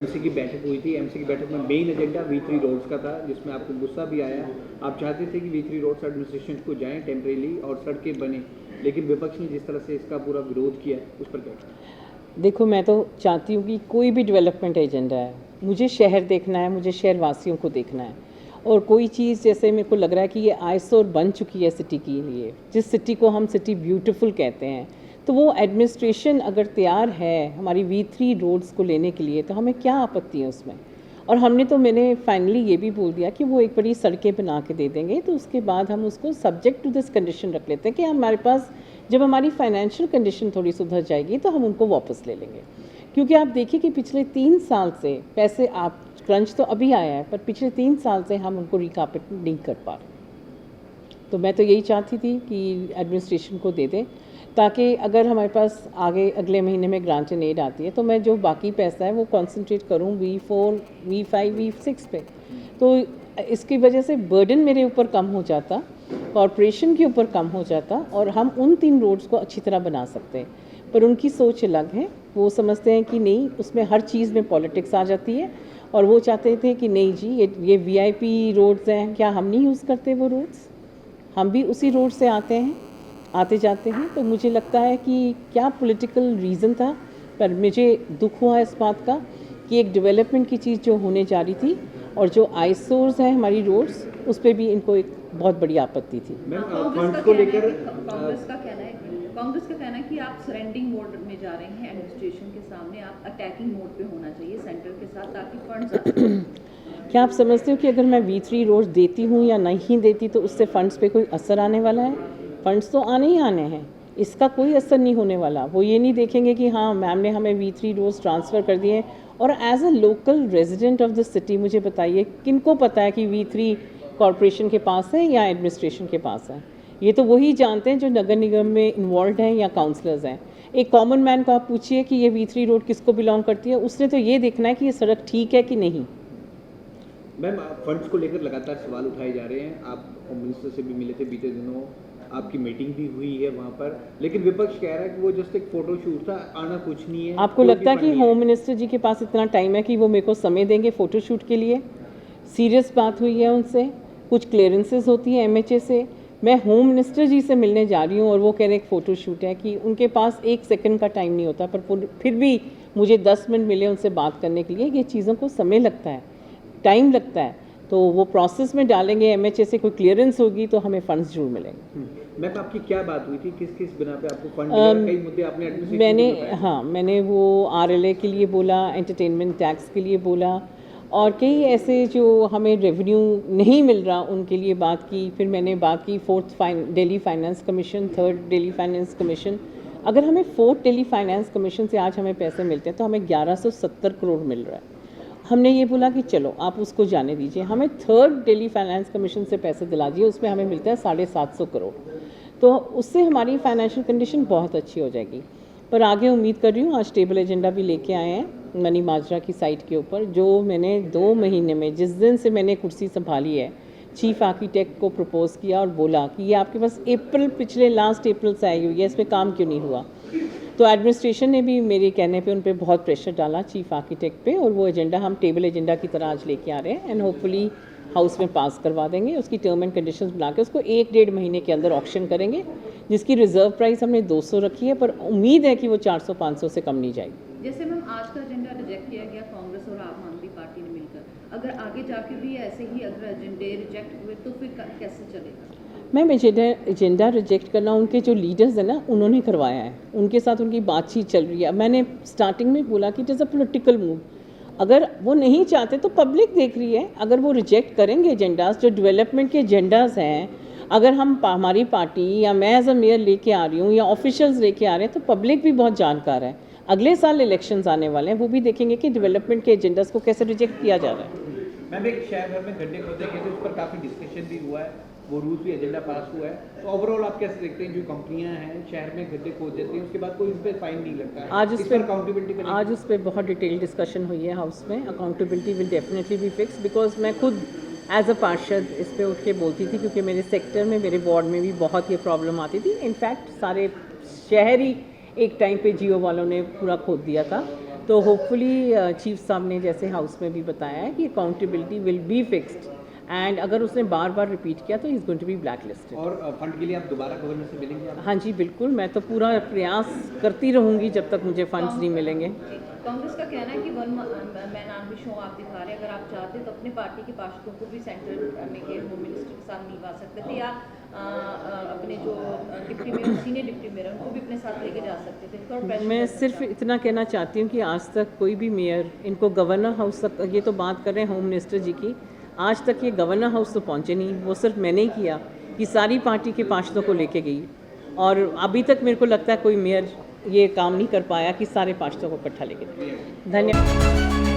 MC की बैठक हुई थी। एमसी की बैठक में मेन एजेंडा V3 रोड्स का था, जिसमें आपको गुस्सा भी आया। आप चाहते थे कि V3 रोड्स एडमिनिस्ट्रेशन को जाएं टेम्परेली और सड़कें बने, लेकिन विपक्ष ने जिस तरह से इसका पूरा विरोध किया, उस पर क्या? देखो, मैं तो चाहती हूँ कि कोई भी डेवलपमेंट एजेंडा है, मुझे शहर देखना है, मुझे शहर वासियों को देखना है। और कोई चीज़ जैसे मेरे को लग रहा है कि ये आयसोर बन चुकी है सिटी के लिए, जिस सिटी को हम सिटी ब्यूटीफुल कहते हैं, तो वो एडमिनिस्ट्रेशन अगर तैयार है हमारी V3 रोड्स को लेने के लिए, तो हमें क्या आपत्ति है उसमें। और मैंने फाइनली ये भी बोल दिया कि वो एक बड़ी सड़कें बना के दे देंगे, तो उसके बाद हम उसको सब्जेक्ट टू दिस कंडीशन रख लेते हैं कि हमारे पास जब हमारी फाइनेंशियल कंडीशन थोड़ी सुधर जाएगी तो हम उनको वापस ले लेंगे। क्योंकि आप देखिए कि पिछले 3 साल से पैसे, आप क्रंच तो अभी आया है, पर पिछले 3 साल से हम उनको रिकापिट नहीं कर पा रहे। तो मैं तो यही चाहती थी कि एडमिनिस्ट्रेशन को दे दें, ताकि अगर हमारे पास आगे अगले महीने में ग्रांट एंड एड आती है तो मैं जो बाकी पैसा है वो कंसंट्रेट करूं V4, V5, V6 पे। तो इसकी वजह से बर्डन मेरे ऊपर कम हो जाता, कॉरपोरेशन के ऊपर कम हो जाता, और हम उन 3 रोड्स को अच्छी तरह बना सकते हैं। पर उनकी सोच अलग है, वो समझते हैं कि नहीं, उसमें हर चीज़ में पॉलिटिक्स आ जाती है। और वो चाहते थे कि नहीं जी, ये VIP रोड्स हैं, क्या हम नहीं यूज़ करते वो रोड्स? हम भी उसी रोड से आते हैं, आते जाते हैं। तो मुझे लगता है कि क्या पॉलिटिकल रीज़न था, पर मुझे दुख हुआ इस बात का कि एक डेवलपमेंट की चीज़ जो होने जा रही थी और जो आईसोर्स हैं हमारी रोड्स, उस पर भी इनको एक बहुत बड़ी आपत्ति थी। फंड्स को लेकर कांग्रेस का कहना है कि आप सरेंडिंग मोड में जा रहे हैं एडमिनिस्ट्रेशन के सामने, आप अटैकिंग मोड पे होना चाहिए सेंटर के साथ, ताकि फंड्स आ सकें। क्या आप समझते हो कि अगर मैं V3 रोड देती हूँ या नहीं देती तो उससे फ़ंड्स पे कोई असर आने वाला है? फ़ंड्स तो आने ही आने हैं, इसका कोई असर नहीं होने वाला। वो ये नहीं देखेंगे कि हाँ, मैम ने हमें V3 रोड्स ट्रांसफ़र कर दिए। और as a local resident of the city मुझे बताइए, किनको पता है कि V3 कॉरपोरेशन के पास है या एडमिनिस्ट्रेशन के पास है? ये तो वही जानते हैं जो नगर निगम में इन्वॉल्व हैं या काउंसलर्स हैं। एक कॉमन मैन को आप पूछिए कि ये V3 रोड किसको बिलोंग करती है, उसने तो ये देखना है कि ये सड़क ठीक है कि नहीं। मैम, फंड्स को लेकर लगातार सवाल उठाए जा रहे हैं। आप होम मिनिस्टर से भी मिले थे बीते दिनों, आपकी मीटिंग भी हुई है वहाँ पर, लेकिन विपक्ष कह रहा है कि वो जस्ट एक फोटो शूट था, आना कुछ नहीं है। आपको लगता है कि होम मिनिस्टर जी के पास इतना टाइम है कि वो मेरे को समय देंगे फ़ोटो शूट के लिए? सीरियस बात हुई है उनसे, कुछ क्लियरेंसेस होती हैं MHA से। मैं होम मिनिस्टर जी से मिलने जा रही हूँ और वो कह रहे एक फ़ोटो शूट है, कि उनके पास 1 सेकंड का टाइम नहीं होता। पर फिर भी मुझे 10 मिनट मिले उनसे बात करने के लिए। ये चीज़ों को समय लगता है, टाइम लगता है, तो वो प्रोसेस में डालेंगे। MHA से कोई क्लियरेंस होगी तो हमें फंड्स जरूर मिलेंगे। मैम, आपकी क्या बात हुई थी, किस किस बिना पे आपको फंड मिला? कई मुद्दे आपने मैंने वो RLA के लिए बोला, एंटरटेनमेंट टैक्स के लिए बोला, और कई ऐसे जो हमें रेवेन्यू नहीं मिल रहा उनके लिए बात की। फिर मैंने बात की 4th Delhi finance commission, 3rd Delhi finance commission. अगर हमें 4th दिल्ली फाइनेंस कमीशन से आज हमें पैसे मिलते हैं तो हमें 1170 करोड़ मिल रहा है। हमने ये बोला कि चलो आप उसको जाने दीजिए, हमें 3rd दिल्ली फाइनेंस कमीशन से पैसे दिला दिए, उसमें हमें मिलता है 750 करोड़। तो उससे हमारी फाइनेंशियल कंडीशन बहुत अच्छी हो जाएगी। पर आगे उम्मीद कर रही हूँ, आज टेबल एजेंडा भी लेके आए हैं मनी माजरा की साइट के ऊपर, जो मैंने 2 महीने में, जिस दिन से मैंने कुर्सी संभाली है, चीफ आर्किटेक्ट को प्रपोज़ किया और बोला कि ये आपके पास पिछले लास्ट अप्रैल से आई हुई है, इस पर काम क्यों नहीं हुआ? तो एडमिनिस्ट्रेशन ने भी मेरे कहने पे उन पर बहुत प्रेशर डाला चीफ आर्किटेक्ट पे, और वो एजेंडा हम टेबल एजेंडा की तरह आज लेके आ रहे हैं एंड होपफुली हाउस में पास करवा देंगे। उसकी टर्म एंड कंडीशंस बना के उसको 1-1.5 महीने के अंदर ऑक्शन करेंगे, जिसकी रिजर्व प्राइस हमने 200 रखी है, पर उम्मीद है कि वो 400-500 से कम नहीं जाएगी। जैसे मैम, आज का एजेंडा रिजेक्ट किया गया कांग्रेस और आम आदमी पार्टी ने मिलकर, अगर आगे जाके भी ऐसे ही अगर एजेंडे रिजेक्ट हुए तो फिर कैसे चलेगा? मैम, एजेंडा रिजेक्ट करना उनके जो लीडर्स हैं ना, उन्होंने करवाया है, उनके साथ उनकी बातचीत चल रही है। मैंने स्टार्टिंग में बोला कि it is a political move. अगर वो नहीं चाहते तो पब्लिक देख रही है। अगर वो रिजेक्ट करेंगे एजेंडाज, जो डेवलपमेंट के एजेंडाज हैं, अगर हमारी पार्टी या मैं एज अ मेयर लेके आ रही हूँ या ऑफिशियल्स लेके आ रहे हैं, तो पब्लिक भी बहुत जानकार है। अगले साल इलेक्शंस आने वाले हैं, वो भी देखेंगे कि डेवलपमेंट के एजेंडाज को कैसे रिजेक्ट किया जा रहा है। मैम, एक शहर भर में गड्ढे खोदे गए थे, उस पर काफ़ी डिस्कशन भी हुआ है, वो रूल्स भी, एजेंडा पास हुआ है। तो ओवरऑल आप कैसे देखते हैं, जो कंपनियां हैं शहर में गड्ढे खोद देती हैं, उसके बाद कोई उस पर फाइन नहीं लगता है? आज उस अकाउंटेबिलिटी बहुत डिटेल डिस्कशन हुई है हाउस में। Accountability will definitely be fix, because मैं खुद एज अ पार्षद इस पर उठ के बोलती थी, क्योंकि मेरे सेक्टर में, मेरे वार्ड में भी बहुत ये प्रॉब्लम आती थी। इनफैक्ट सारे शहर ही एक टाइम पे जियो वालों ने पूरा खोद दिया था। तो होपफुली चीफ साहब ने जैसे हाउस में भी बताया है कि accountability will be fixed, and अगर उसने बार बार रिपीट किया तो is going to be blacklisted. और फंड के लिए आप दोबारा गवर्नर से मिलेंगे आप? हाँ जी बिल्कुल, मैं तो पूरा प्रयास करती रहूँगी जब तक मुझे फंड्स नहीं मिलेंगे। कांग्रेस का कहना है कि वन मैन आर्मी शो आप दिखा रहे हैं, अगर आप चाहते तो अपने पार्टी के पार्षदों को भी सेंट्रल में के होम मिनिस्टर के साथ मिलवा सकते थे, या अपने जो deputy mayor senior deputy mayor उनको भी अपने साथ लेके जा सकते थे। थोड़ा pressure मैं करना सिर्फ चाहते इतना कहना चाहती हूँ कि आज तक कोई भी मेयर इनको गवर्नर हाउस तक, ये तो बात कर रहे हैं होम मिनिस्टर जी की, आज तक ये गवर्नर हाउस तो पहुँचे नहीं। वो सिर्फ मैंने ही किया कि सारी पार्टी के पार्षदों को लेके गई, और अभी तक मेरे को लगता है कोई मेयर ये काम नहीं कर पाया कि सारे पार्षदों को इकट्ठा लेके गए। धन्यवाद।